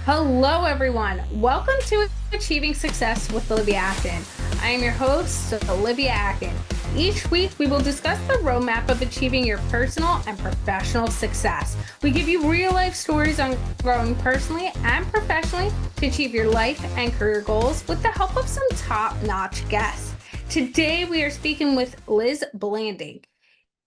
Hello, everyone. Welcome to Achieving Success with Olivia Acton. I am your host, Olivia Acton. Each week, we will discuss the roadmap of achieving your personal and professional success. We give you real-life stories on growing personally and professionally to achieve your life and career goals with the help of some top-notch guests. Today, we are speaking with Liz Blanding.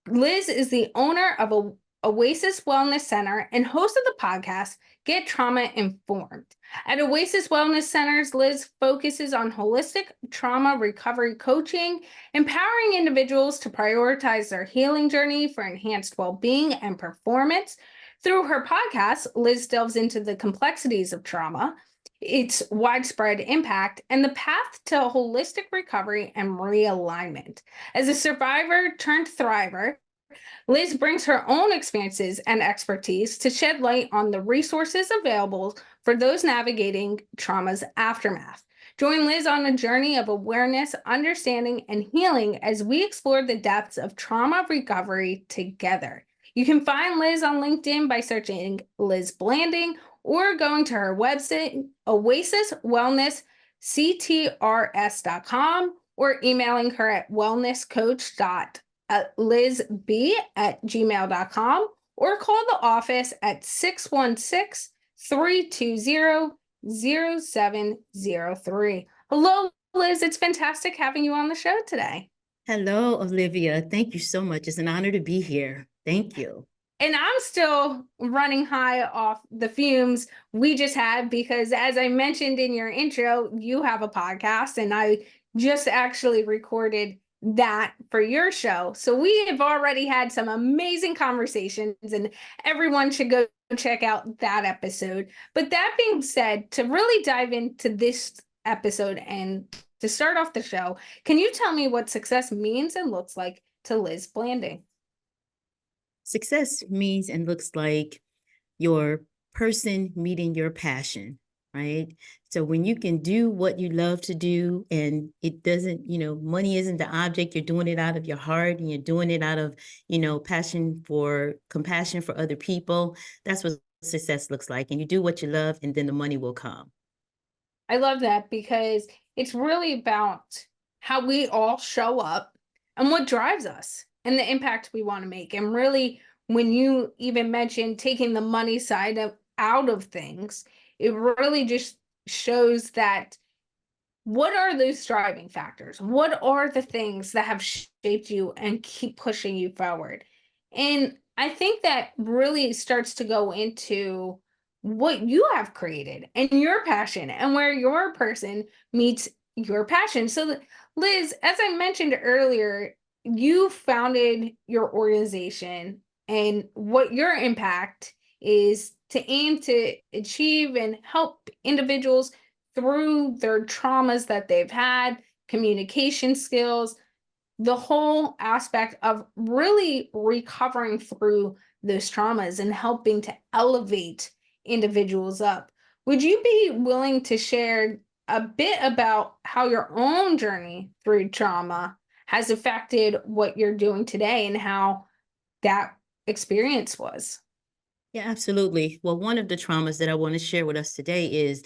Liz is the owner of Oasis Wellness Center and host of the podcast, Get Trauma Informed. At Oasis Wellness Centers, Liz focuses on holistic trauma recovery coaching, empowering individuals to prioritize their healing journey for enhanced well-being and performance. Through her podcast, Liz delves into the complexities of trauma, its widespread impact, and the path to holistic recovery and realignment. As a survivor turned thriver, Liz brings her own experiences and expertise to shed light on the resources available for those navigating trauma's aftermath. Join Liz on a journey of awareness, understanding, and healing as we explore the depths of trauma recovery together. You can find Liz on LinkedIn by searching Liz Blanding or going to her website, oasiswellnessctrs.com, or emailing her at wellnesscoach.lizb@gmail.com, or call the office at 616-320-0703. Hello, Liz. It's fantastic having you on the show today. Hello, Olivia. Thank you so much. It's an honor to be here. Thank you. And I'm still running high off the fumes we just had because, as I mentioned in your intro, you have a podcast, and I just actually recorded that for your show. So we have already had some amazing conversations, and everyone should go check out that episode. But that being said, to really dive into this episode and to start off the show, can you tell me what success means and looks like to Liz Blanding? Success means and looks like your person meeting your passion, right? So when you can do what you love to do and it doesn't, money isn't the object, you're doing it out of your heart and you're doing it out of, passion for compassion for other people. That's what success looks like. And you do what you love and then the money will come. I love that because it's really about how we all show up and what drives us and the impact we want to make. And really, when you even mentioned taking the money side out of things, it really just shows that what are those driving factors? What are the things that have shaped you and keep pushing you forward? And I think that really starts to go into what you have created and your passion and where your person meets your passion. So, Liz, as I mentioned earlier, you founded your organization, and what your impact is to aim to achieve and help individuals through their traumas that they've had, communication skills, the whole aspect of really recovering through those traumas and helping to elevate individuals up. Would you be willing to share a bit about how your own journey through trauma has affected what you're doing today and how that experience was? Yeah, absolutely. Well, one of the traumas that I want to share with us today is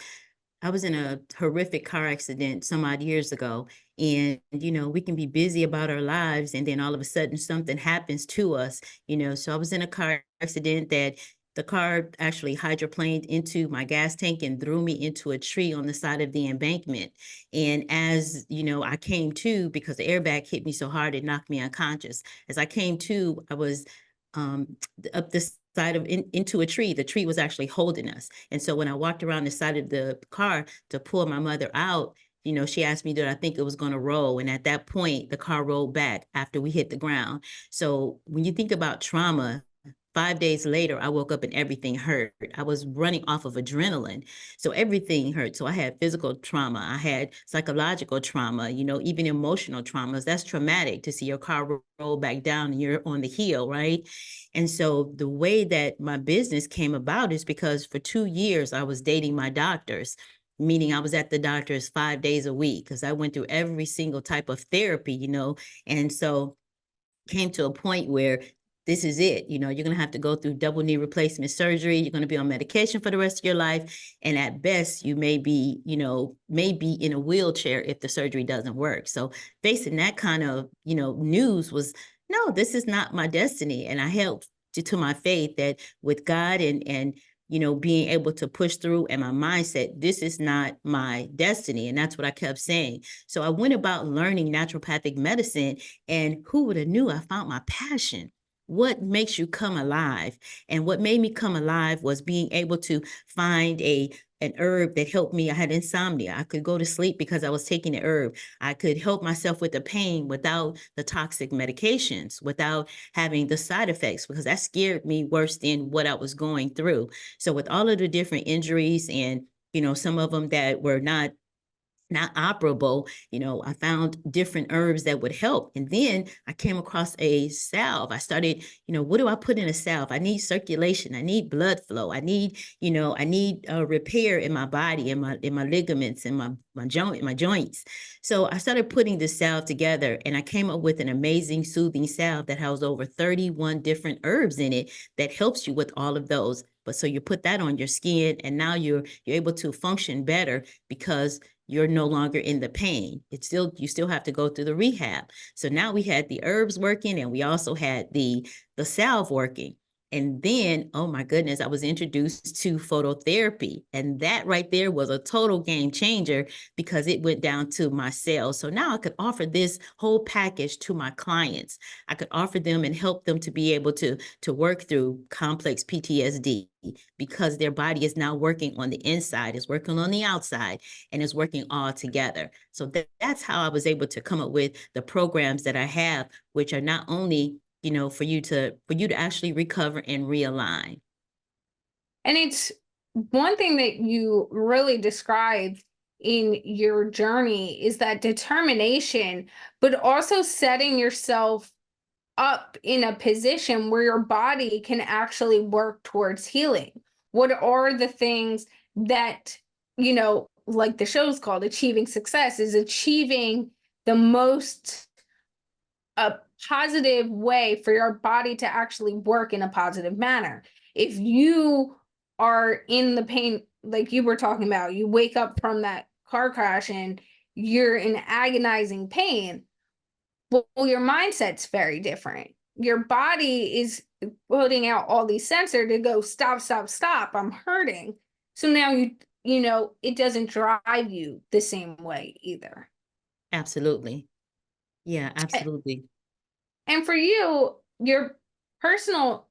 I was in a horrific car accident some odd years ago. And, we can be busy about our lives and then all of a sudden something happens to us, So I was in a car accident that the car actually hydroplaned into my gas tank and threw me into a tree on the side of the embankment. And as, I came to, because the airbag hit me so hard, it knocked me unconscious. As I came to, I was up this side of into a tree. The tree was actually holding us. And so when I walked around the side of the car to pull my mother out, she asked me, did I think it was going to roll? And at that point, the car rolled back after we hit the ground. So when you think about trauma, 5 days later, I woke up and everything hurt. I was running off of adrenaline. So everything hurt. So I had physical trauma. I had psychological trauma, even emotional traumas. That's traumatic to see your car roll back down and you're on the heel, right? And so the way that my business came about is because for 2 years, I was dating my doctors, meaning I was at the doctor's 5 days a week because I went through every single type of therapy, and so came to a point where this is it. You're going to have to go through double knee replacement surgery. You're going to be on medication for the rest of your life. And at best, you may be, maybe in a wheelchair if the surgery doesn't work. So facing that kind of, news was, no, this is not my destiny. And I held to my faith that with God and being able to push through and my mindset, this is not my destiny. And that's what I kept saying. So I went about learning naturopathic medicine, and who would have knew I found my passion. What makes you come alive? And what made me come alive was being able to find an herb that helped me. I had insomnia. I could go to sleep because I was taking the herb. I could help myself with the pain without the toxic medications, without having the side effects, because that scared me worse than what I was going through. So with all of the different injuries and, some of them that were not operable, I found different herbs that would help. And then I came across a salve. I started, what do I put in a salve? I need circulation. I need blood flow. I need repair in my body, in my ligaments, and my joints. So I started putting this salve together, and I came up with an amazing soothing salve that has over 31 different herbs in it that helps you with all of those. But so you put that on your skin, and now you're able to function better because you're no longer in the pain. You still have to go through the rehab. So now we had the herbs working, and we also had the salve working. And then, oh my goodness, I was introduced to phototherapy. And that right there was a total game changer because it went down to my cells. So now I could offer this whole package to my clients. I could offer them and help them to be able to work through complex PTSD because their body is now working on the inside, is working on the outside, and is working all together. So that's how I was able to come up with the programs that I have, which are not only for you to actually recover and realign. And it's one thing that you really described in your journey is that determination, but also setting yourself up in a position where your body can actually work towards healing. What are the things that, like the show's called Achieving Success, is achieving the most a positive way for your body to actually work in a positive manner. If you are in the pain, like you were talking about, you wake up from that car crash and you're in agonizing pain, well, your mindset's very different. Your body is putting out all these sensors to go, stop, stop, stop, I'm hurting. So now it doesn't drive you the same way either. Absolutely. Yeah, absolutely. And for you, your personal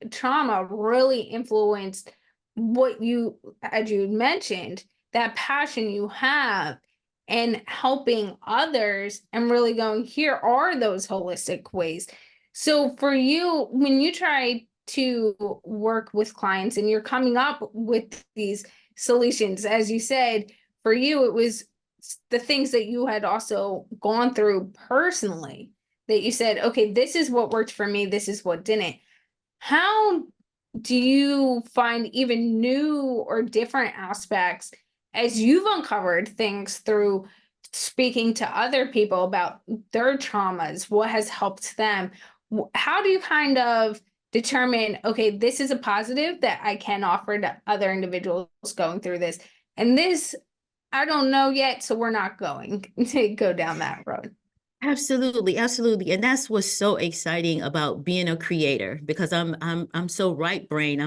trauma really influenced what you, as you mentioned, that passion you have and helping others and really going, here are those holistic ways. So for you, when you try to work with clients and you're coming up with these solutions, as you said, for you, it was the things that you had also gone through personally that you said, okay, this is what worked for me, this is what didn't. How do you find even new or different aspects as you've uncovered things through speaking to other people about their traumas? What has helped them? How do you kind of determine, okay, this is a positive that I can offer to other individuals going through this, and this, I don't know yet, so we're not going to go down that road? Absolutely, absolutely. And that's what's so exciting about being a creator, because I'm so right brain.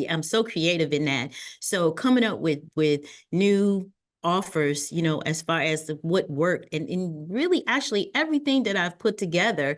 I'm so creative in that. So coming up with new offers, as far as what worked, and really actually everything that I've put together,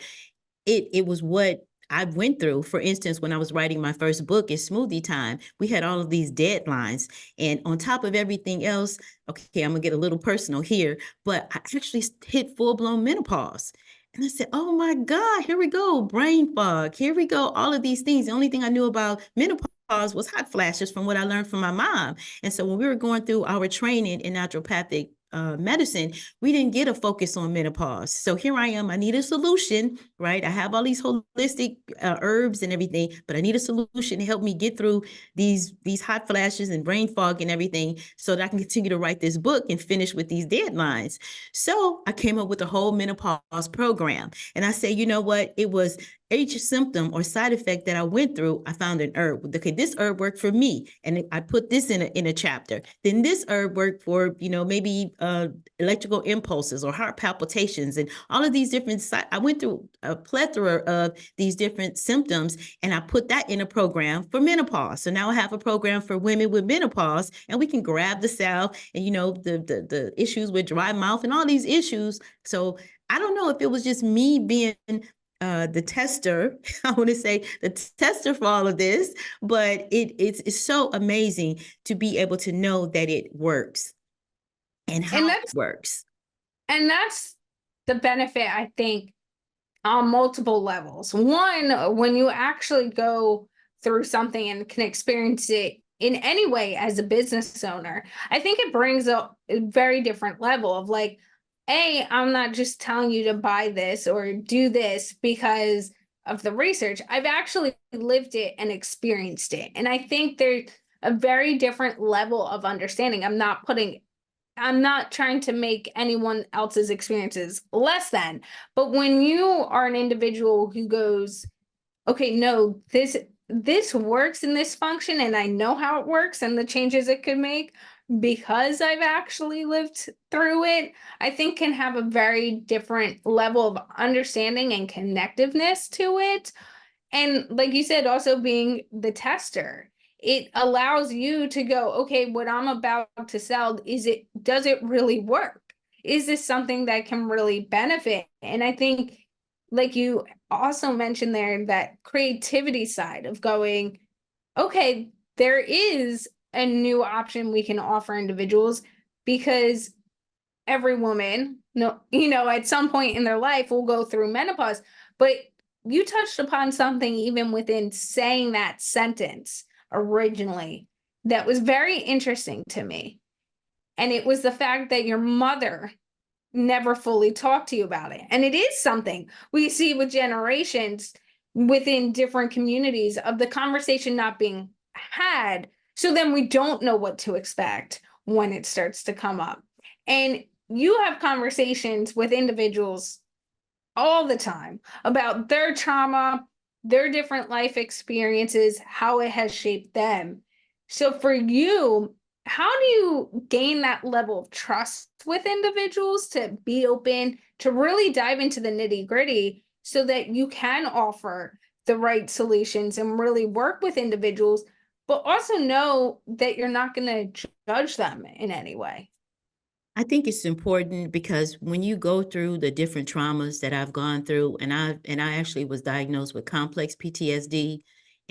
it was what I went through. For instance, when I was writing my first book, It's Smoothie Time, we had all of these deadlines. And on top of everything else, okay, I'm gonna get a little personal here, but I actually hit full-blown menopause. And I said, oh my God, here we go, brain fog, here we go, all of these things. The only thing I knew about menopause was hot flashes from what I learned from my mom. And so when we were going through our training in naturopathic medicine, we didn't get a focus on menopause. So here I am, I need a solution, right? I have all these holistic herbs and everything, but I need a solution to help me get through these hot flashes and brain fog and everything so that I can continue to write this book and finish with these deadlines. So I came up with a whole menopause program. And I say, you know what? It was each symptom or side effect that I went through, I found an herb. Okay, this herb worked for me, and I put this in a chapter. Then this herb worked for, maybe electrical impulses or heart palpitations, and all of these different. I went through a plethora of these different symptoms, and I put that in a program for menopause. So now I have a program for women with menopause, and we can grab the salve and the issues with dry mouth and all these issues. So I don't know if it was just me being the tester. I want to say the tester for all of this, but it's so amazing to be able to know that it works and how And it works. that's the benefit, I think, on multiple levels. One, when you actually go through something and can experience it in any way as a business owner, I think it brings a very different level of like, I'm not just telling you to buy this or do this because of the research. I've actually lived it and experienced it. And I think there's a very different level of understanding. I'm not trying to make anyone else's experiences less than, but when you are an individual who goes, okay, no, this works in this function and I know how it works and the changes it could make because I've actually lived through it, I think can have a very different level of understanding and connectiveness to it. And like you said, also being the tester, it allows you to go, okay, what I'm about to sell, does it really work? Is this something that can really benefit? And I think, like you also mentioned there, that creativity side of going, okay, there is a new option we can offer individuals because every woman, no, at some point in their life will go through menopause. But you touched upon something even within saying that sentence originally that was very interesting to me. And it was the fact that your mother never fully talked to you about it. And it is something we see with generations within different communities of the conversation not being had. So then we don't know what to expect when it starts to come up. And you have conversations with individuals all the time about their trauma, their different life experiences, how it has shaped them. So for you, how do you gain that level of trust with individuals to be open, to really dive into the nitty gritty so that you can offer the right solutions and really work with individuals, but also know that you're not going to judge them in any way? I think it's important because when you go through the different traumas that I've gone through, and I actually was diagnosed with complex PTSD.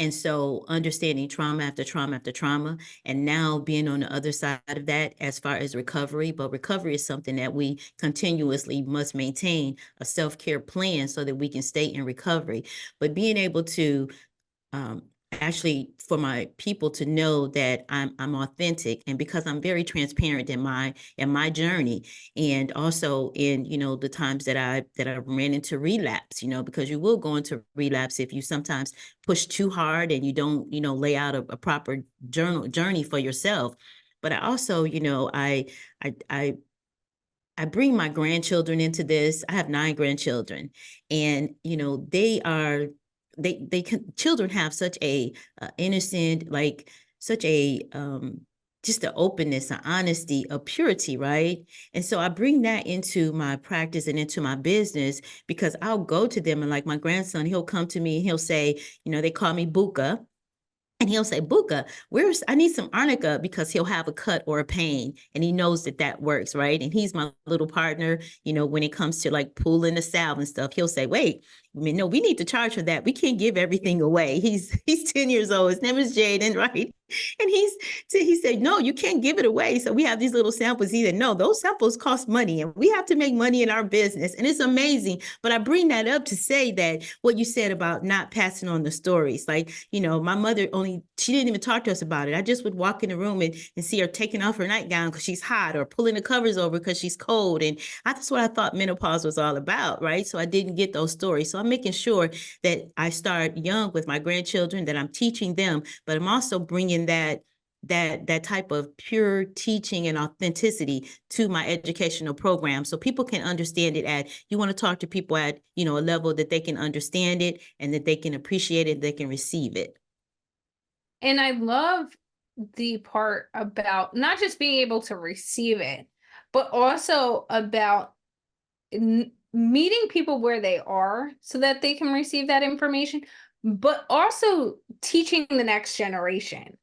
And so understanding trauma after trauma after trauma, and now being on the other side of that as far as recovery, but recovery is something that we continuously must maintain a self-care plan so that we can stay in recovery. But being able to um, actually for my people to know that I'm authentic, and because I'm very transparent in my journey, and also in the times that I ran into relapse, because you will go into relapse if you sometimes push too hard and you don't lay out a proper journey for yourself. But I also I I bring my grandchildren into this. I have 9 grandchildren, and children have such a innocent, like such a just the openness, the honesty, a purity, right? And so I bring that into my practice and into my business, because I'll go to them, and like my grandson, he'll come to me and he'll say, they call me Buka. And he'll say, Buka, I need some arnica, because he'll have a cut or a pain, and he knows that that works, right? And he's my little partner, when it comes to like pulling the salve and stuff. He'll say, wait, no, we need to charge for that. We can't give everything away. He's 10 years old. His name is Jaden, right? And he said, no, you can't give it away. So we have these little samples. He said, no, those samples cost money, and we have to make money in our business. And it's amazing. But I bring that up to say that what you said about not passing on the stories, like, my mother she didn't even talk to us about it. I just would walk in the room and see her taking off her nightgown because she's hot, or pulling the covers over because she's cold. And that's what I thought menopause was all about, right? So I didn't get those stories. So I'm making sure that I start young with my grandchildren, that I'm teaching them, but I'm also bringing that that type of pure teaching and authenticity to my educational program, so people can understand it at, you want to talk to people at, a level that they can understand it and that they can appreciate it, they can receive it. And I love the part about not just being able to receive it, but also about meeting people where they are so that they can receive that information, but also teaching the next generation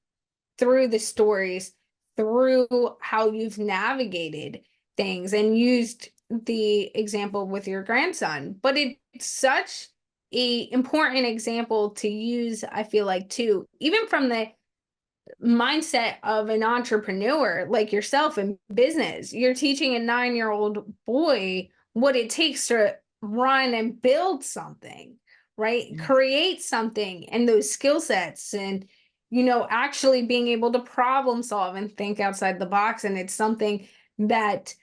through the stories, through how you've navigated things and used the example with your grandson. But it's such a important example to use, I feel like, too, even from the mindset of an entrepreneur like yourself in business. You're teaching a 9-year-old boy what it takes to run and build something, right? Create something and those skill sets, and actually being able to problem solve and think outside the box. And it's something that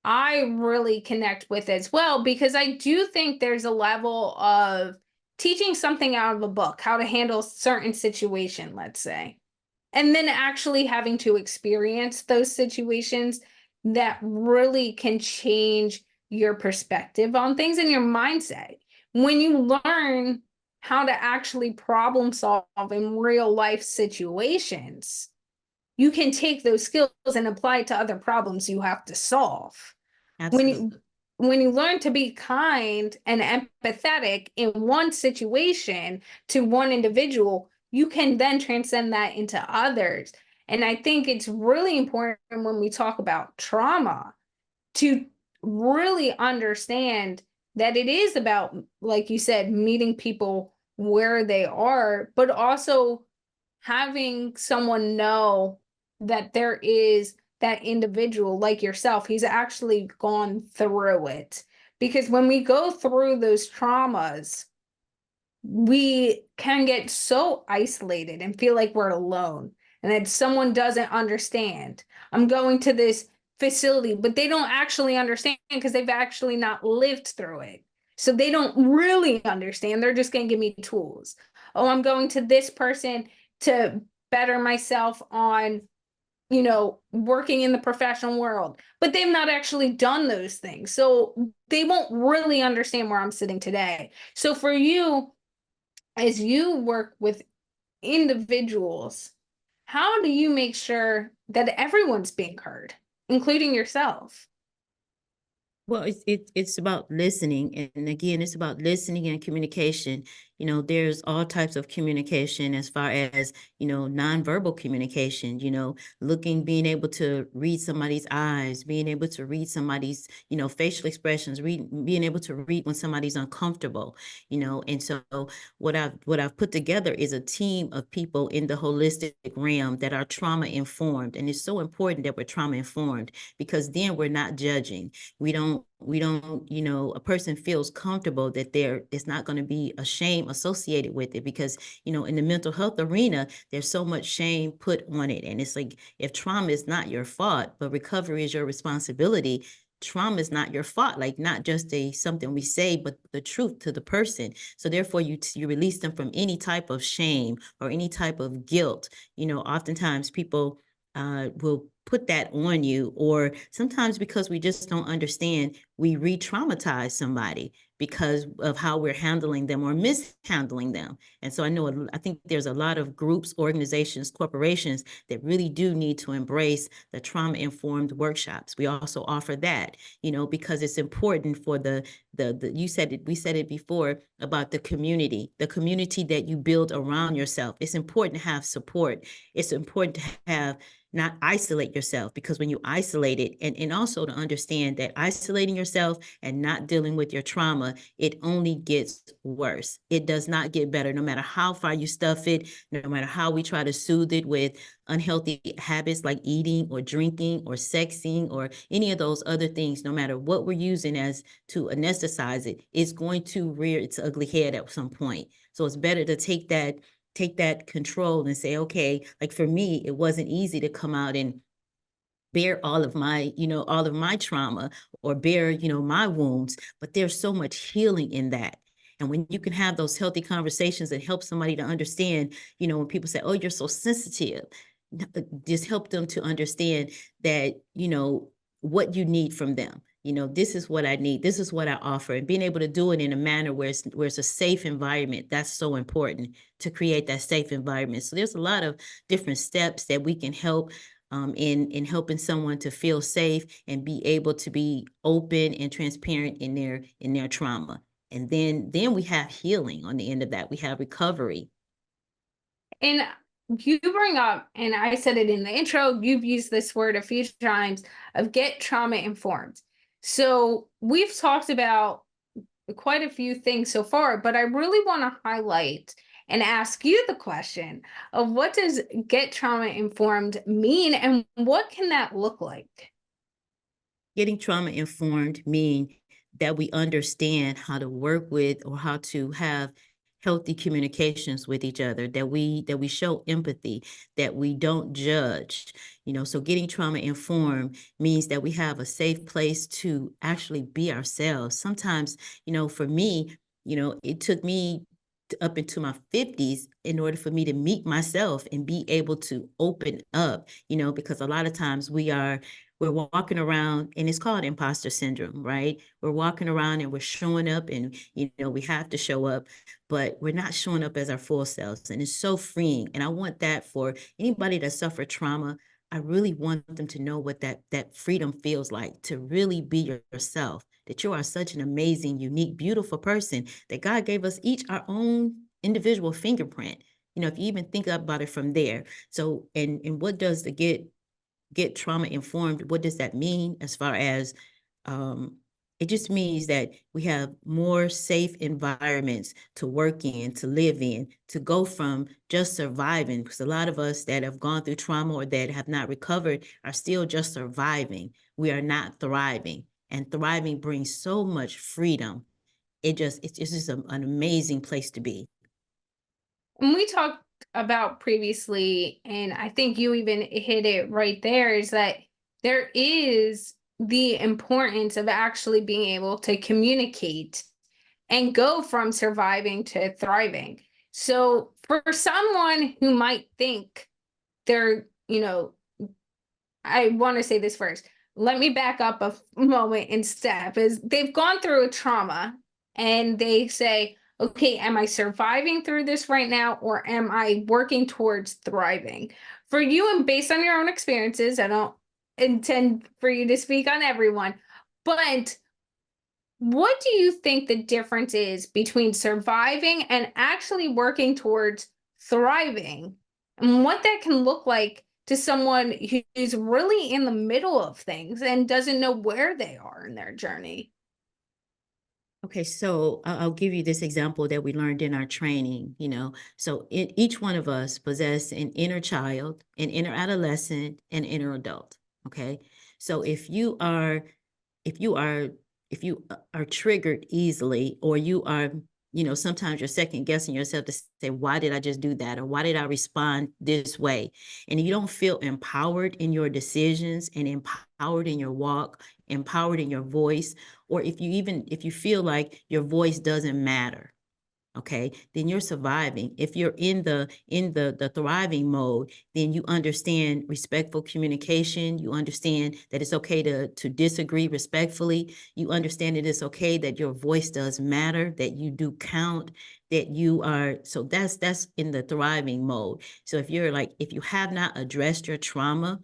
I really connect with as well, because I do think there's a level of teaching something out of a book, how to handle certain situation, let's say, and then actually having to experience those situations that really can change your perspective on things and your mindset. When you learn how to actually problem solve in real life situations, you can take those skills and apply it to other problems you have to solve. When you Absolutely. when you learn to be kind and empathetic in one situation to one individual, you can then transcend that into others. And I think it's really important when we talk about trauma to really understand that it is about, like you said, meeting people where they are, but also having someone know that there is that individual like yourself, he's actually gone through it. Because when we go through those traumas, we can get so isolated and feel like we're alone and that someone doesn't understand. I'm going to this facility, but they don't actually understand because they've actually not lived through it. So they don't really understand. They're just going to give me tools. Oh, I'm going to this person to better myself on, working in the professional world, but they've not actually done those things. So they won't really understand where I'm sitting today. So for you, as you work with individuals, how do you make sure that everyone's being heard, including yourself? Well, it's about listening, and again, it's about listening and communication. There's all types of communication as far as, nonverbal communication, being able to read somebody's eyes, being able to read somebody's, facial expressions, being able to read when somebody's uncomfortable, and so what I've put together is a team of people in the holistic realm that are trauma informed. And it's so important that we're trauma informed, because then we're not judging. We don't, a person feels comfortable that there is not going to be a shame associated with it, because, in the mental health arena, there's so much shame put on it. And it's like, if trauma is not your fault, but recovery is your responsibility, trauma is not your fault, like not just something we say, but the truth to the person. So therefore you release them from any type of shame or any type of guilt. Oftentimes people will put that on you, or sometimes because we just don't understand, we re-traumatize somebody because of how we're handling them or mishandling them. And so I think there's a lot of groups, organizations, corporations that really do need to embrace the trauma-informed workshops. We also offer that, because it's important for the you said it, we said it before about the community that you build around yourself. It's important to have support. It's important to have, not isolate yourself, because when you isolate it, and also to understand that isolating yourself and not dealing with your trauma, it only gets worse. It does not get better, no matter how far you stuff it, no matter how we try to soothe it with unhealthy habits like eating or drinking or sexing or any of those other things. No matter what we're using as to anesthetize it, it's going to rear its ugly head at some point. So it's better to take that control and say, okay, like for me, it wasn't easy to come out and bear all of my trauma, or bear, my wounds, but there's so much healing in that. And when you can have those healthy conversations and help somebody to understand, when people say, oh, you're so sensitive, just help them to understand that, what you need from them. This is what I need. This is what I offer. And being able to do it in a manner where it's a safe environment, that's so important to create that safe environment. So there's a lot of different steps that we can help in helping someone to feel safe and be able to be open and transparent in their trauma. And then we have healing on the end of that. We have recovery. And you bring up, and I said it in the intro, you've used this word a few times of get trauma informed. So we've talked about quite a few things so far, but I really want to highlight and ask you the question of what does get trauma informed mean and what can that look like? Getting trauma informed mean that we understand how to work with or how to have healthy communications with each other, that we show empathy, that we don't judge. So getting trauma informed means that we have a safe place to actually be ourselves. Sometimes, for me, it took me up into my 50s in order for me to meet myself and be able to open up, because a lot of times we're walking around, and it's called imposter syndrome, right? We're walking around and we're showing up, and we have to show up, but we're not showing up as our full selves. And it's so freeing. And I want that for anybody that suffered trauma. I really want them to know what that freedom feels like, to really be yourself, that you are such an amazing, unique, beautiful person, that God gave us each our own individual fingerprint. If you even think about it from there. So, and what does the get trauma informed, what does that mean? As far as it just means that we have more safe environments to work in, to live in, to go from just surviving, because a lot of us that have gone through trauma or that have not recovered are still just surviving. We are not thriving, and thriving brings so much freedom. It's just an amazing place to be. And we talked about previously, and I think you even hit it right there, is that there is the importance of actually being able to communicate and go from surviving to thriving. So for someone who might think they're, I want to say this first. Let me back up a moment and step is they've gone through a trauma and they say, okay, am I surviving through this right now or am I working towards thriving? For you and based on your own experiences, I don't intend for you to speak on everyone, but what do you think the difference is between surviving and actually working towards thriving? And what that can look like to someone who's really in the middle of things and doesn't know where they are in their journey? Okay, so I'll give you this example that we learned in our training. So each one of us possess an inner child, an inner adolescent, and inner adult. Okay, so if you are if you are triggered easily, or you are, sometimes you're second guessing yourself to say, why did I just do that, or why did I respond this way? And you don't feel empowered in your decisions and empowered in your walk, empowered in your voice, or if you feel like your voice doesn't matter, okay, then you're surviving. If you're in the thriving mode, then you understand respectful communication. You understand that it's okay to disagree respectfully. You understand that it's okay that your voice does matter, that you do count, that you are. So that's in the thriving mode. So if you have not addressed your trauma,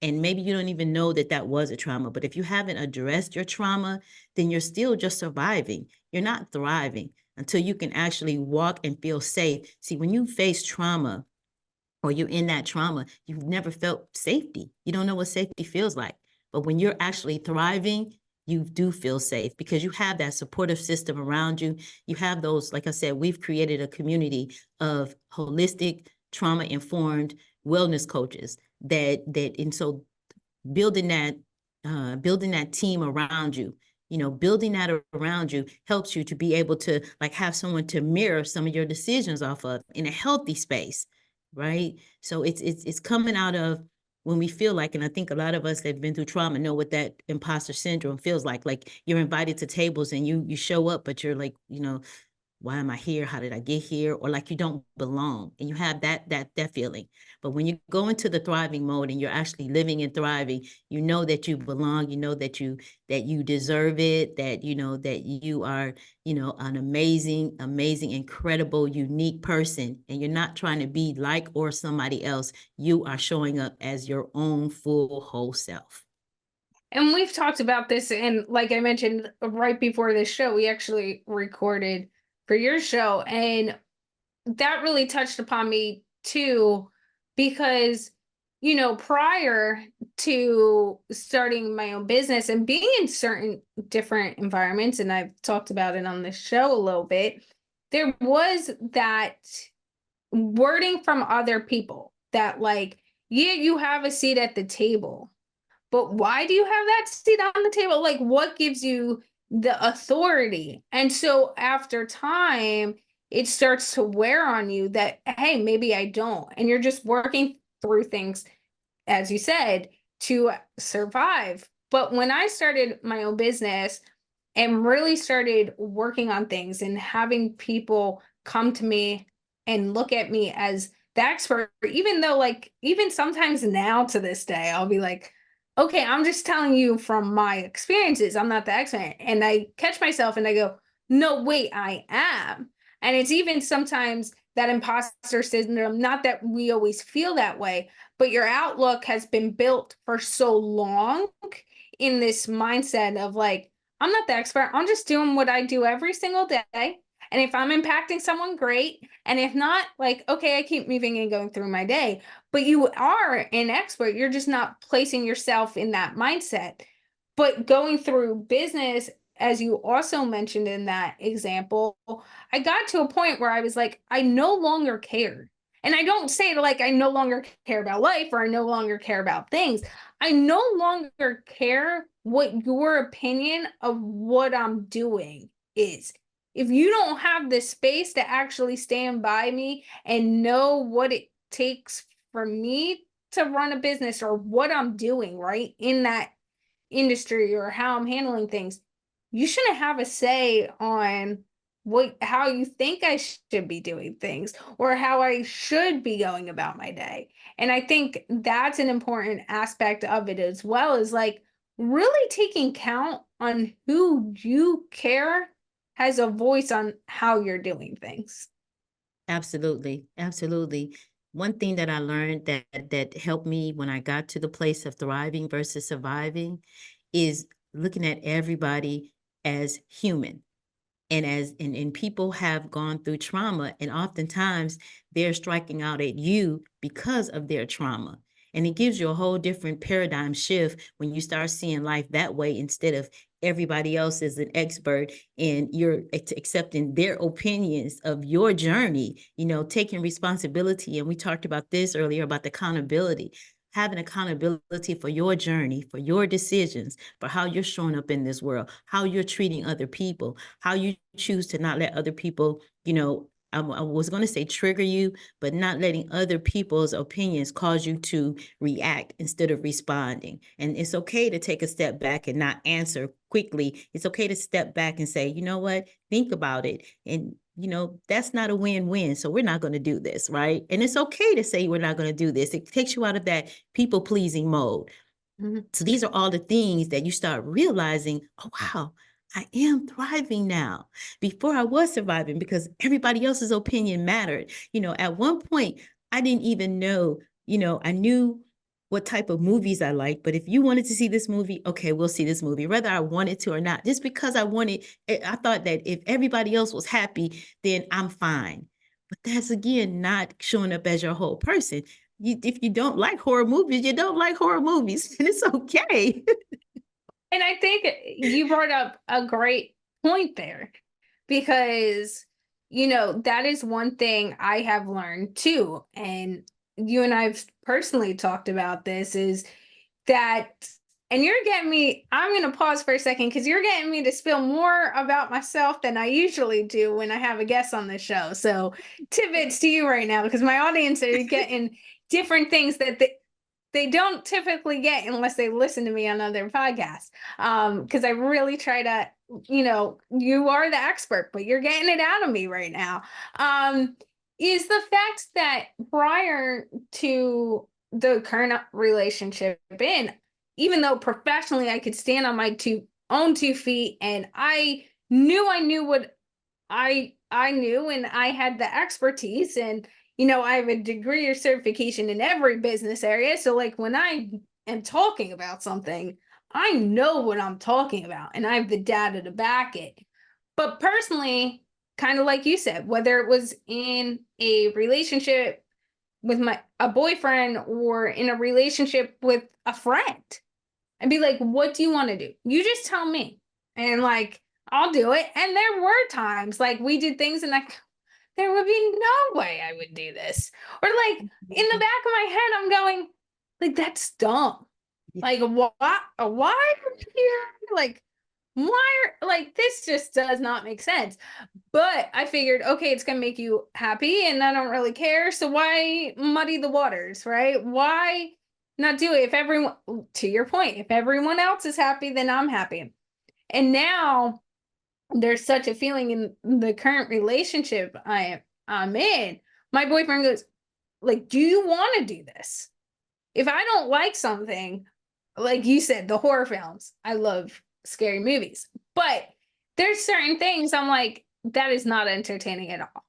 and maybe you don't even know that that was a trauma, but if you haven't addressed your trauma, then you're still just surviving. You're not thriving until you can actually walk and feel safe. See, when you face trauma or you're in that trauma, you've never felt safety. You don't know what safety feels like. But when you're actually thriving, you do feel safe because you have that supportive system around you. You have those, like I said, we've created a community of holistic, trauma-informed wellness coaches and so building that team around you, building that around you helps you to be able to like have someone to mirror some of your decisions off of in a healthy space, right? So it's coming out of when we feel like, and I think a lot of us that have been through trauma know what that imposter syndrome feels like. Like you're invited to tables and you show up, but you're like, why am I here? How did I get here? Or like you don't belong, and you have that feeling. But when you go into the thriving mode and you're actually living and thriving, you know that you belong, you know that you deserve it, that you know that you are, you know, an amazing, incredible, unique person, and you're not trying to be like or somebody else. You are showing up as your own full whole self. And we've talked about this, and like I mentioned right before this show, we actually recorded for your show, and that really touched upon me too, because prior to starting my own business and being in certain different environments, and I've talked about it on the show a little bit, there was that wording from other people that, like, yeah, you have a seat at the table, but why do you have that seat on the table? Like, what gives you the authority? And so after time, it starts to wear on you that, hey, maybe I don't. And you're just working through things, as you said, to survive. But when I started my own business and really started working on things and having people come to me and look at me as the expert, even though, like, even sometimes now to this day, I'll be like, okay, I'm just telling you from my experiences. I'm not the expert. And I catch myself and I go, no, wait, I am. And it's even sometimes that imposter syndrome, not that we always feel that way, but your outlook has been built for so long in this mindset of like, I'm not the expert. I'm just doing what I do every single day. And if I'm impacting someone, great. And if not, like, okay, I keep moving and going through my day. But you are an expert. You're just not placing yourself in that mindset. But going through business, as you also mentioned in that example, I got to a point where I was like, I no longer cared. And I don't say like I no longer care about life or I no longer care about things. I no longer care what your opinion of what I'm doing is. If you don't have the space to actually stand by me and know what it takes for me to run a business or what I'm doing, right, in that industry or how I'm handling things, you shouldn't have a say on how you think I should be doing things or how I should be going about my day. And I think that's an important aspect of it, as well as like really taking count on who you care has a voice on how you're doing things. Absolutely, absolutely. One thing that I learned that helped me when I got to the place of thriving versus surviving is looking at everybody as human. And people have gone through trauma, and oftentimes they're striking out at you because of their trauma. And it gives you a whole different paradigm shift when you start seeing life that way, instead of everybody else is an expert and you're accepting their opinions of your journey, you know, taking responsibility. And we talked about this earlier about the accountability, having accountability for your journey, for your decisions, for how you're showing up in this world, how you're treating other people, how you choose to not let other people, you know, I was going to say trigger you, but not letting other people's opinions cause you to react instead of responding. And it's okay to take a step back and not answer quickly. It's okay to step back and say, you know what, think about it. And, you know, that's not a win-win. So we're not going to do this, right? And it's okay to say we're not going to do this. It takes you out of that people-pleasing mode. Mhm. So these are all the things that you start realizing, oh, wow, I am thriving now. Before I was surviving because everybody else's opinion mattered. You know, at one point, I didn't even know, you know, I knew what type of movies I like, but if you wanted to see this movie, okay, we'll see this movie, whether I wanted to or not. Just because I wanted, I thought that if everybody else was happy, then I'm fine. But that's again not showing up as your whole person. If you don't like horror movies, you don't like horror movies, and it's okay. And I think you brought up a great point there, because, that is one thing I have learned too. And you and I've personally talked about this is that, and you're getting me, I'm going to pause for a second because you're getting me to spill more about myself than I usually do when I have a guest on the show. So, tidbits to you right now, because my audience are getting different things that they don't typically get unless they listen to me on other podcasts. Because I really try to you are the expert, but you're getting it out of me right now. Um, is the fact that prior to the current relationship in, even though professionally I could stand on my own 2 feet and I knew what I knew and I had the expertise and I have a degree or certification in every business area. So like when I am talking about something, I know what I'm talking about and I have the data to back it. But personally, kind of like you said, whether it was in a relationship with a boyfriend or in a relationship with a friend, and be like, what do you want to do? You just tell me. And like, I'll do it. And there were times like we did things and like, there would be no way I would do this. Or like in the back of my head, I'm going, like, that's dumb. Like, what? Why are we here? Like, why are, like, this just does not make sense. But I figured, okay, it's going to make you happy and I don't really care. So why muddy the waters, right? Why not do it? If everyone, to your point, if everyone else is happy, then I'm happy. And now there's such a feeling in the current relationship I'm in. My boyfriend goes, like, do you want to do this? If I don't like something, like you said, the horror films, I love scary movies, but there's certain things I'm like, that is not entertaining at all.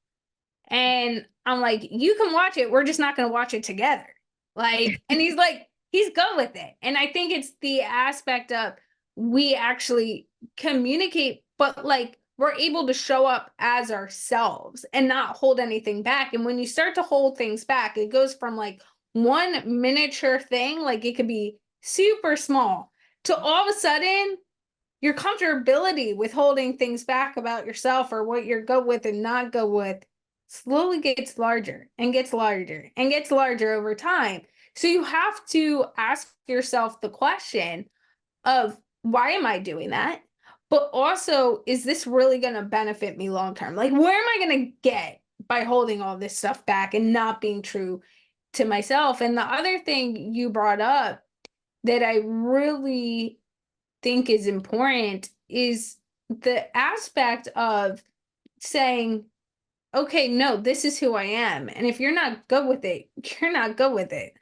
And I'm like, you can watch it. We're just not going to watch it together. Like, and he's like, he's good with it. And I think it's the aspect of we actually communicate, but like we're able to show up as ourselves and not hold anything back. And when you start to hold things back, it goes from like one miniature thing, like it could be super small, to all of a sudden your comfortability with holding things back about yourself or what you're go with and not go with slowly gets larger and gets larger and gets larger over time. So you have to ask yourself the question of why am I doing that? But also, is this really going to benefit me long term? Like, where am I going to get by holding all this stuff back and not being true to myself? And the other thing you brought up that I really think is important is the aspect of saying, okay, no, this is who I am. And if you're not good with it, you're not good with it.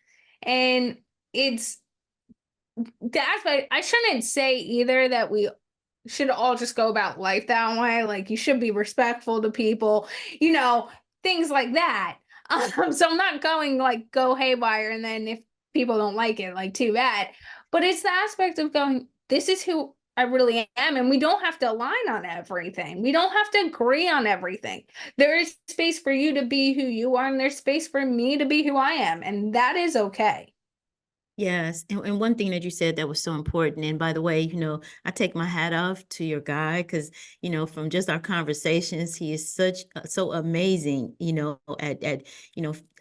And it's the aspect, I shouldn't say either that we should all just go about life that way. Like you should be respectful to people, things like that. So I'm not going like go haywire. And then if people don't like it, like too bad. But it's the aspect of going, this is who I really am. And we don't have to align on everything. We don't have to agree on everything. There is space for you to be who you are, and there's space for me to be who I am. And that is okay. Yes. And one thing that you said that was so important. And by the way, I take my hat off to your guy because, from just our conversations, he is so amazing,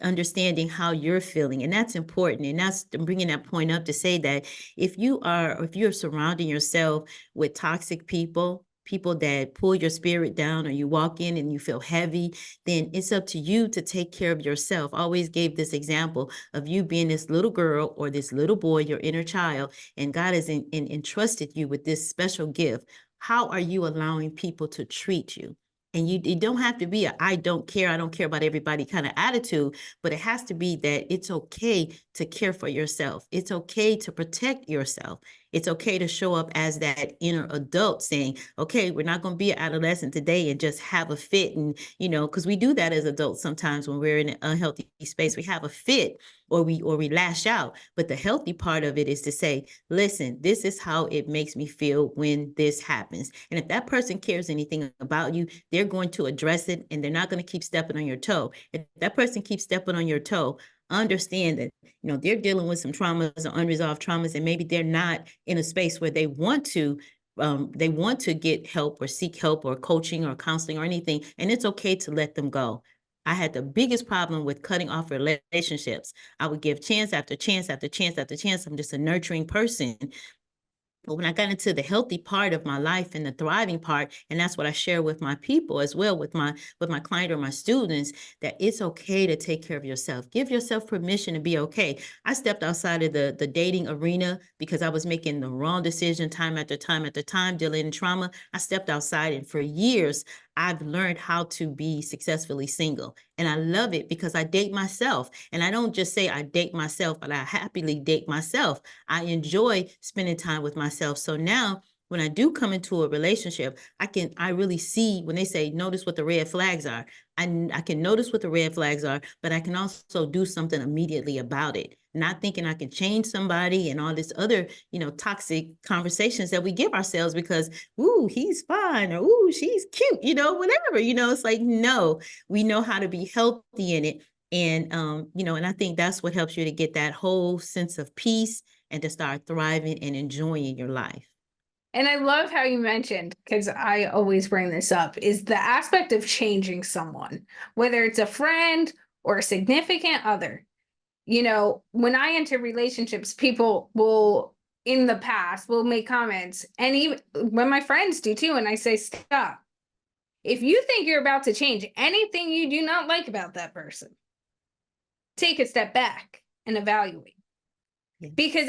understanding how you're feeling. And that's important. And that's I'm bringing that point up to say that if you're surrounding yourself with toxic people that pull your spirit down, or you walk in and you feel heavy, then it's up to you to take care of yourself. I always gave this example of you being this little girl or this little boy, your inner child, and God has entrusted you with this special gift. How are you allowing people to treat you? And you don't have to be I don't care about everybody kind of attitude, but it has to be that it's okay to care for yourself. It's okay to protect yourself. It's okay to show up as that inner adult saying, okay, we're not going to be an adolescent today and just have a fit. And, because we do that as adults sometimes when we're in an unhealthy space, we have a fit or we lash out. But the healthy part of it is to say, listen, this is how it makes me feel when this happens. And if that person cares anything about you, they're going to address it and they're not going to keep stepping on your toe. If that person keeps stepping on your toe, understand that they're dealing with some traumas or unresolved traumas, and maybe they're not in a space where they want to get help or seek help or coaching or counseling or anything, and it's okay to let them go. I had the biggest problem with cutting off relationships. I would give chance after chance after chance after chance. I'm just a nurturing person. But when I got into the healthy part of my life and the thriving part, and that's what I share with my people as well, with my client or my students, that it's okay to take care of yourself. Give yourself permission to be okay. I stepped outside of the dating arena because I was making the wrong decision time after time after time, dealing in trauma. I stepped outside, and for years, I've learned how to be successfully single. And I love it because I date myself. And I don't just say I date myself, but I happily date myself. I enjoy spending time with myself. So now when I do come into a relationship, I really see when they say, notice what the red flags are. I can notice what the red flags are, but I can also do something immediately about it. Not thinking I can change somebody and all this other, toxic conversations that we give ourselves because, ooh, he's fine, or ooh, she's cute, whatever, it's like, no, we know how to be healthy in it. And, and I think that's what helps you to get that whole sense of peace and to start thriving and enjoying your life. And I love how you mentioned, because I always bring this up, is the aspect of changing someone, whether it's a friend or a significant other. When I enter relationships, people will, in the past, will make comments, and even when my friends do too, and I say, stop. If you think you're about to change anything you do not like about that person, take a step back and evaluate. Yeah. Because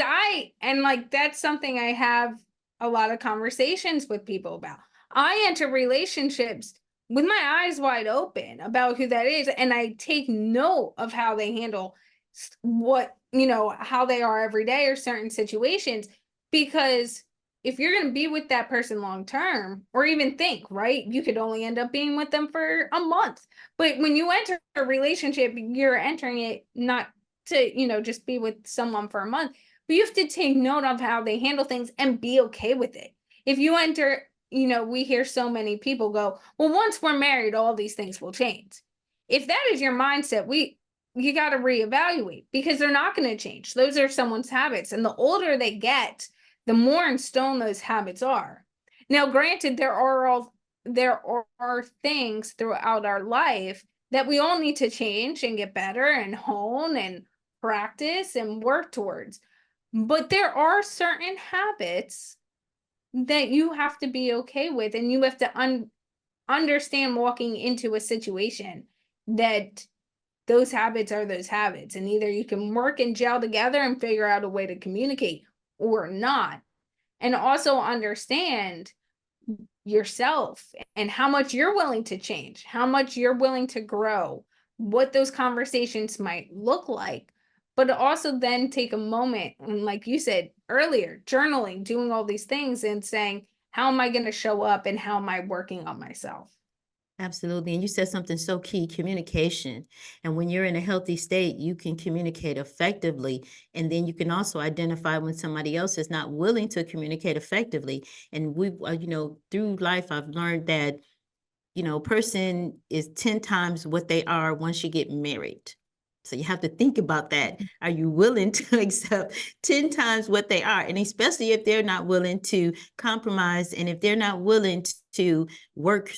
that's something I have a lot of conversations with people about. I enter relationships with my eyes wide open about who that is, and I take note of how they handle how they are every day or certain situations, because if you're going to be with that person long term, or even think, right, you could only end up being with them for a month. But when you enter a relationship, you're entering it not to just be with someone for a month, but you have to take note of how they handle things and be okay with it. If you enter, we hear so many people go, well, once we're married, all these things will change. If that is your mindset, you got to reevaluate, because they're not going to change. Those are someone's habits, and the older they get, the more in stone those habits are. Now, granted, there are things throughout our life that we all need to change and get better and hone and practice and work towards. But there are certain habits that you have to be okay with, and you have to understand walking into a situation that those habits are those habits, and either you can work and gel together and figure out a way to communicate or not. And also understand yourself and how much you're willing to change, how much you're willing to grow, what those conversations might look like. But also then take a moment and, like you said earlier, journaling, doing all these things and saying, how am I going to show up and how am I working on myself? Absolutely. And you said something so key, communication. And when you're in a healthy state, you can communicate effectively. And then you can also identify when somebody else is not willing to communicate effectively. And through life, I've learned that, person is 10 times what they are once you get married. So you have to think about that. Are you willing to accept 10 times what they are? And especially if they're not willing to compromise, and if they're not willing to work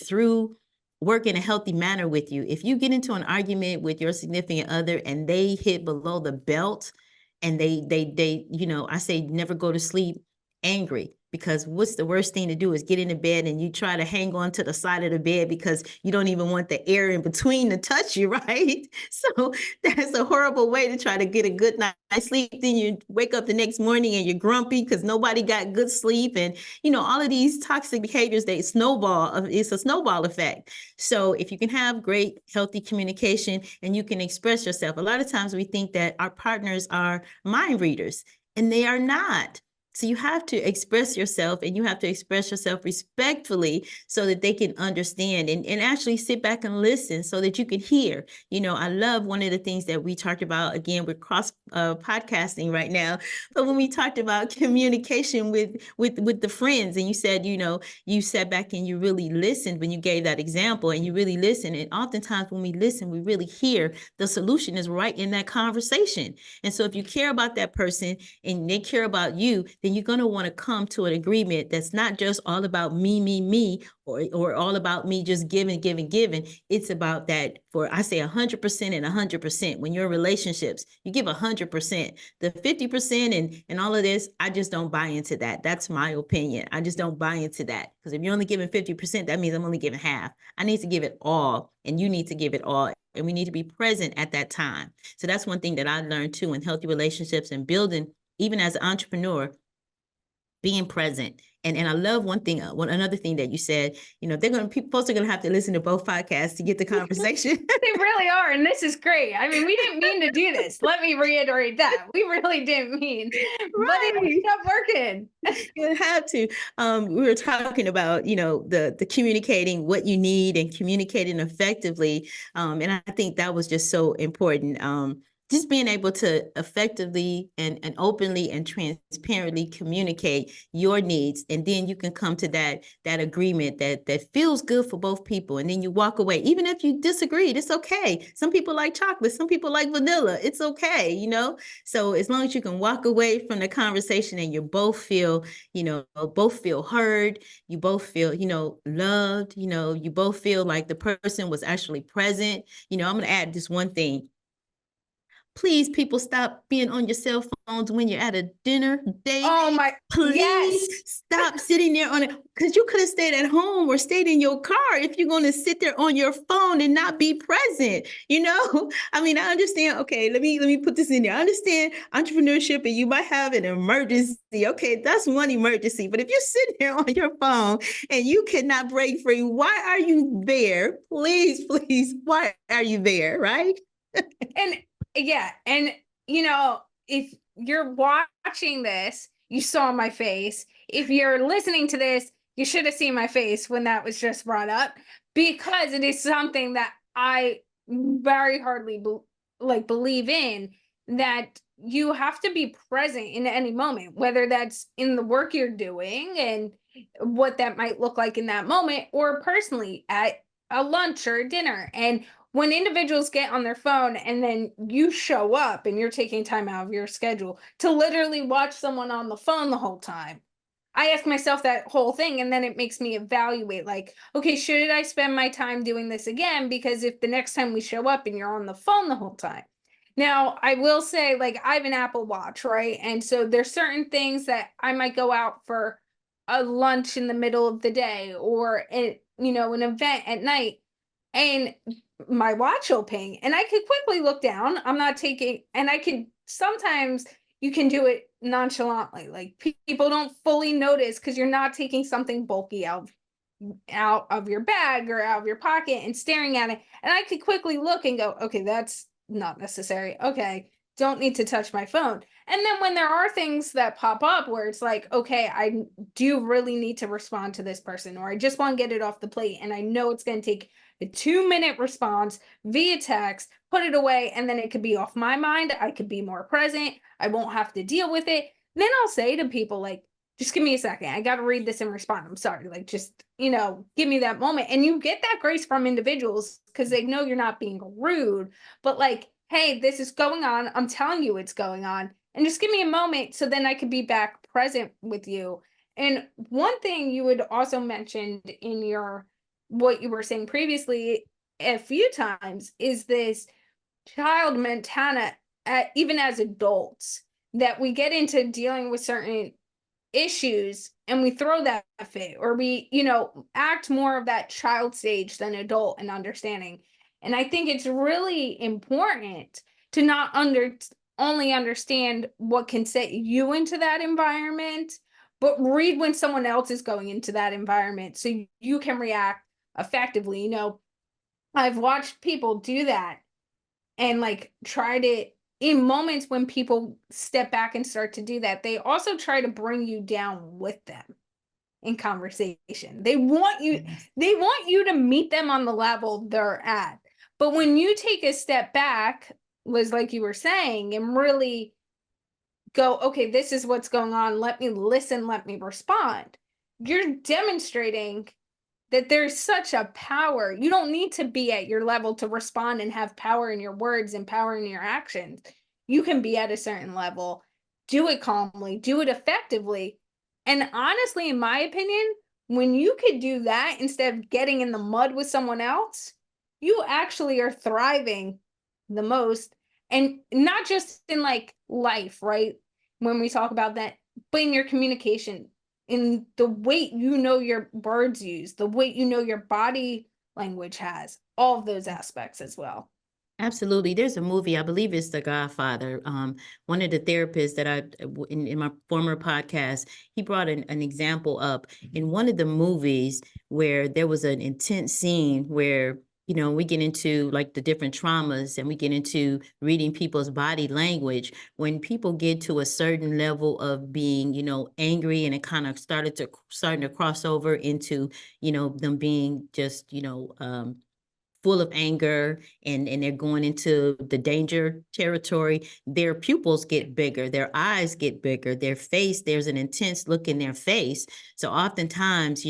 in a healthy manner with you. If you get into an argument with your significant other and they hit below the belt, and I say never go to sleep angry, because what's the worst thing to do is get into bed and you try to hang on to the side of the bed because you don't even want the air in between to touch you, right? So that's a horrible way to try to get a good night's sleep. Then you wake up the next morning and you're grumpy because nobody got good sleep. And, all of these toxic behaviors, they snowball. It's a snowball effect. So if you can have great, healthy communication and you can express yourself, a lot of times we think that our partners are mind readers, and they are not. So you have to express yourself, and you have to express yourself respectfully so that they can understand and actually sit back and listen so that you can hear. I love one of the things that we talked about, again, we're cross podcasting right now, but when we talked about communication with the friends, and you said, you sat back and you really listened when you gave that example, and you really listen. And oftentimes when we listen, we really hear the solution is right in that conversation. And so if you care about that person and they care about you, then you're going to want to come to an agreement that's not just all about me, or all about me just giving. It's about that, for I say 100% and 100%. When you're in relationships, you give 100%. The 50% and all of this, I just don't buy into that. That's my opinion. I just don't buy into that, because if you're only giving 50%, that means I'm only giving half. I need to give it all, and you need to give it all, and we need to be present at that time. So that's one thing that I learned too in healthy relationships and building, even as an entrepreneur, being present. And I love another thing that you said, folks are going to have to listen to both podcasts to get the conversation. They really are. And this is great. I mean, we didn't mean to do this. Let me reiterate that. We really didn't mean, but it ended up working. You have to. We were talking about, the communicating what you need and communicating effectively. And I think that was just so important. Just being able to effectively and openly and transparently communicate your needs, and then you can come to that agreement that feels good for both people, and then you walk away. Even if you disagreed, it's okay. Some people like chocolate, some people like vanilla. It's okay, So as long as you can walk away from the conversation and you both feel, heard, you both feel, loved, you both feel like the person was actually present. I'm going to add this one thing. Please, people, stop being on your cell phones when you're at a dinner date. Oh my, please yes. Stop sitting there on it, because you could have stayed at home or stayed in your car if you're going to sit there on your phone and not be present. I mean, I understand. Okay, let me put this in there. I understand entrepreneurship and you might have an emergency. Okay, that's one emergency. But if you're sitting there on your phone and you cannot break free, why are you there? Please, why are you there? Right? And yeah. And, if you're watching this, you saw my face. If you're listening to this, you should have seen my face when that was just brought up, because it is something that I very hardly believe in, that you have to be present in any moment, whether that's in the work you're doing and what that might look like in that moment, or personally at a lunch or a dinner. And when individuals get on their phone and then you show up and you're taking time out of your schedule to literally watch someone on the phone the whole time, I ask myself that whole thing, and then it makes me evaluate, like, okay, should I spend my time doing this again? Because if the next time we show up and you're on the phone the whole time. Now, I will say, like, I have an Apple Watch, right? And so there's certain things that I might go out for a lunch in the middle of the day, or an event at night, and my watch will ping and I could quickly look down. I'm not taking, and I can sometimes, you can do it nonchalantly. Like, people don't fully notice because you're not taking something bulky out of your bag or out of your pocket and staring at it. And I could quickly look and go, okay, that's not necessary. Okay, don't need to touch my phone. And then when there are things that pop up where it's like, okay, I do really need to respond to this person, or I just want to get it off the plate, and I know it's going to take a 2-minute response via text, put it away, and then it could be off my mind. I could be more present. I won't have to deal with it. Then I'll say to people, like, just give me a second. I got to read this and respond. I'm sorry. Like, just, give me that moment. And you get that grace from individuals because they know you're not being rude, but like, hey, this is going on. I'm telling you it's going on. And just give me a moment so then I could be back present with you. And one thing you had also mentioned in what you were saying previously a few times is this child mentality, even as adults, that we get into dealing with certain issues and we throw that fit, or we act more of that child stage than adult and understanding. And I think it's really important to not only understand what can set you into that environment, but read when someone else is going into that environment so you can react effectively. I've watched people do that and like try to, in moments when people step back and start to do that, they also try to bring you down with them in conversation. They want you to meet them on the level they're at. But when you take a step back, Liz, like you were saying, and really go, okay, this is what's going on. Let me listen, let me respond. You're demonstrating that there's such a power. You don't need to be at your level to respond and have power in your words and power in your actions. You can be at a certain level do it calmly, do it effectively. And honestly, in my opinion, when you could do that instead of getting in the mud with someone else, you actually are thriving the most. And not just in like life, right? When we talk about that, but in your communication, in the weight you know your words use, the weight you know your body language has, all of those aspects as well. Absolutely. There's a movie, I believe it's The Godfather. One of the therapists that in my former podcast, he brought an example up in one of the movies where there was an intense scene where, we get into like the different traumas and we get into reading people's body language. When people get to a certain level of being, angry, and it kind of starting to cross over into, them being just, full of anger, and they're going into the danger territory, their pupils get bigger, their eyes get bigger, their face, there's an intense look in their face. So oftentimes,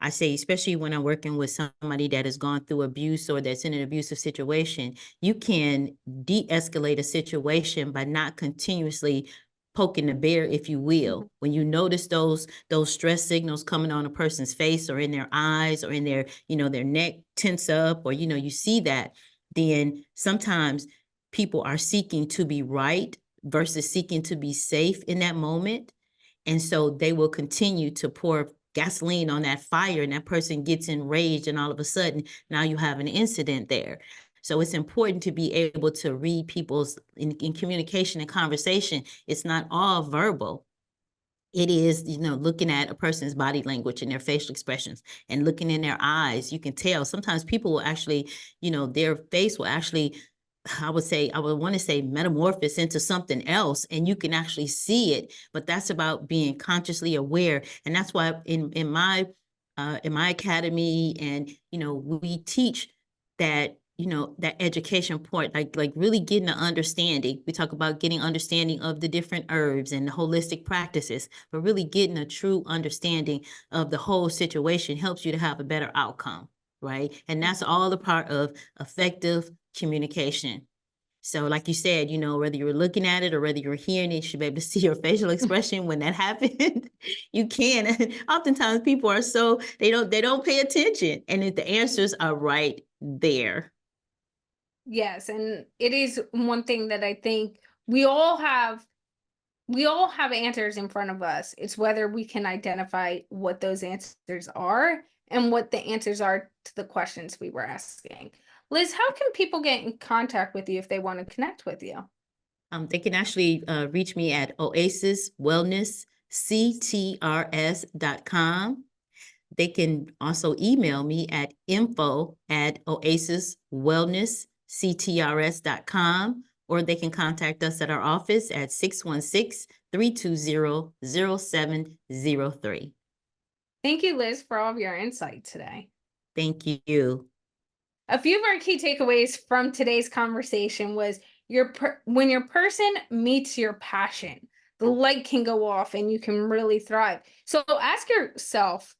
I say, especially when I'm working with somebody that has gone through abuse or that's in an abusive situation, you can de-escalate a situation by not continuously poking the bear, if you will. Mm-hmm. When you notice those stress signals coming on a person's face or in their eyes or in their neck tense up, or you see that, then sometimes people are seeking to be right versus seeking to be safe in that moment. And so they will continue to pour gasoline on that fire, and that person gets enraged, and all of a sudden now you have an incident there. So it's important to be able to read people's in communication and conversation. It's not all verbal. It is, looking at a person's body language and their facial expressions and looking in their eyes. You can tell sometimes people will actually, their face will actually, I would want to say metamorphose into something else, and you can actually see it. But that's about being consciously aware. And that's why in my academy, and we teach that, that education part, like really getting an understanding. We talk about getting understanding of the different herbs and the holistic practices, but really getting a true understanding of the whole situation helps you to have a better outcome, right? And that's all a part of effective communication. So like you said, whether you were looking at it or whether you were hearing it, you should be able to see your facial expression when that happened. You can. Oftentimes people are they don't pay attention, and the answers are right there. Yes, and it is one thing that I think we all have answers in front of us. It's whether we can identify what those answers are and what the answers are to the questions we were asking. Liz, how can people get in contact with you if they want to connect with you? They can actually reach me at Oasis Wellness CTRS.com. They can also email me at info@oasiswellnessctrs.com, or they can contact us at our office at 616-320-0703. Thank you, Liz, for all of your insight today. Thank you. A few of our key takeaways from today's conversation was when your person meets your passion, the light can go off and you can really thrive. So ask yourself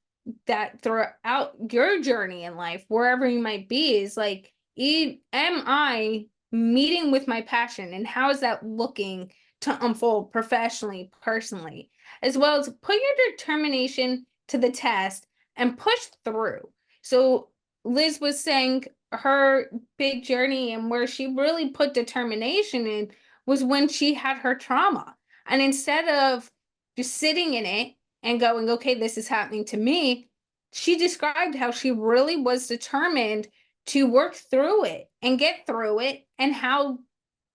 that throughout your journey in life, wherever you might be, is like, am I meeting with my passion, and how is that looking to unfold professionally, personally, as well as put your determination to the test and push through. So Liz was saying her big journey and where she really put determination in was when she had her trauma. And instead of just sitting in it and going, okay, this is happening to me, she described how she really was determined to work through it and get through it, and how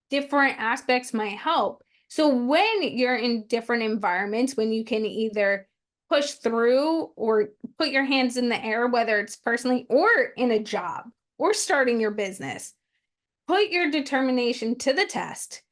different aspects might help. So when you're in different environments, when you can either push through or put your hands in the air, whether it's personally or in a job or starting your business, put your determination to the test,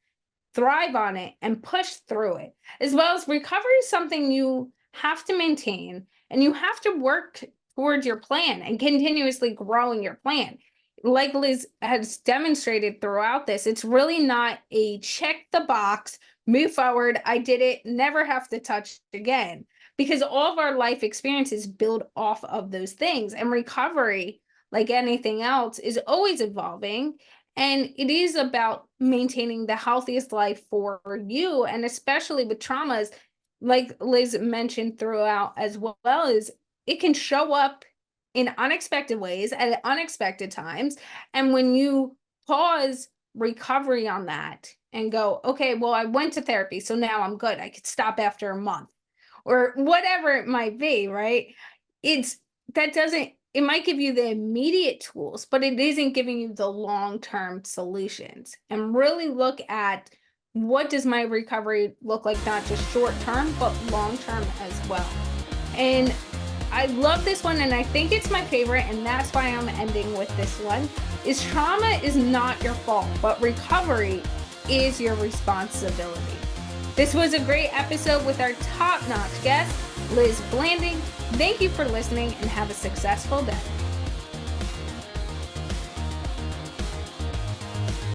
thrive on it, and push through it. As well as recovery is something you have to maintain, and you have to work towards your plan and continuously growing your plan. Like Liz has demonstrated throughout this, it's really not a check the box, move forward, I did it, never have to touch again, because all of our life experiences build off of those things. And recovery, like anything else, is always evolving. And it is about maintaining the healthiest life for you. And especially with traumas, like Liz mentioned throughout as well, is it can show up in unexpected ways at unexpected times. And when you pause recovery on that and go, okay, well, I went to therapy, so now I'm good. I could stop after a month or whatever it might be, right? It's that doesn't, it might give you the immediate tools, but it isn't giving you the long-term solutions. And really look at, what does my recovery look like, not just short term, but long term as well. And I love this one, and I think it's my favorite, and that's why I'm ending with this one, is trauma is not your fault, but recovery is your responsibility. This was a great episode with our top-notch guest, Liz Blanding. Thank you for listening, and have a successful day.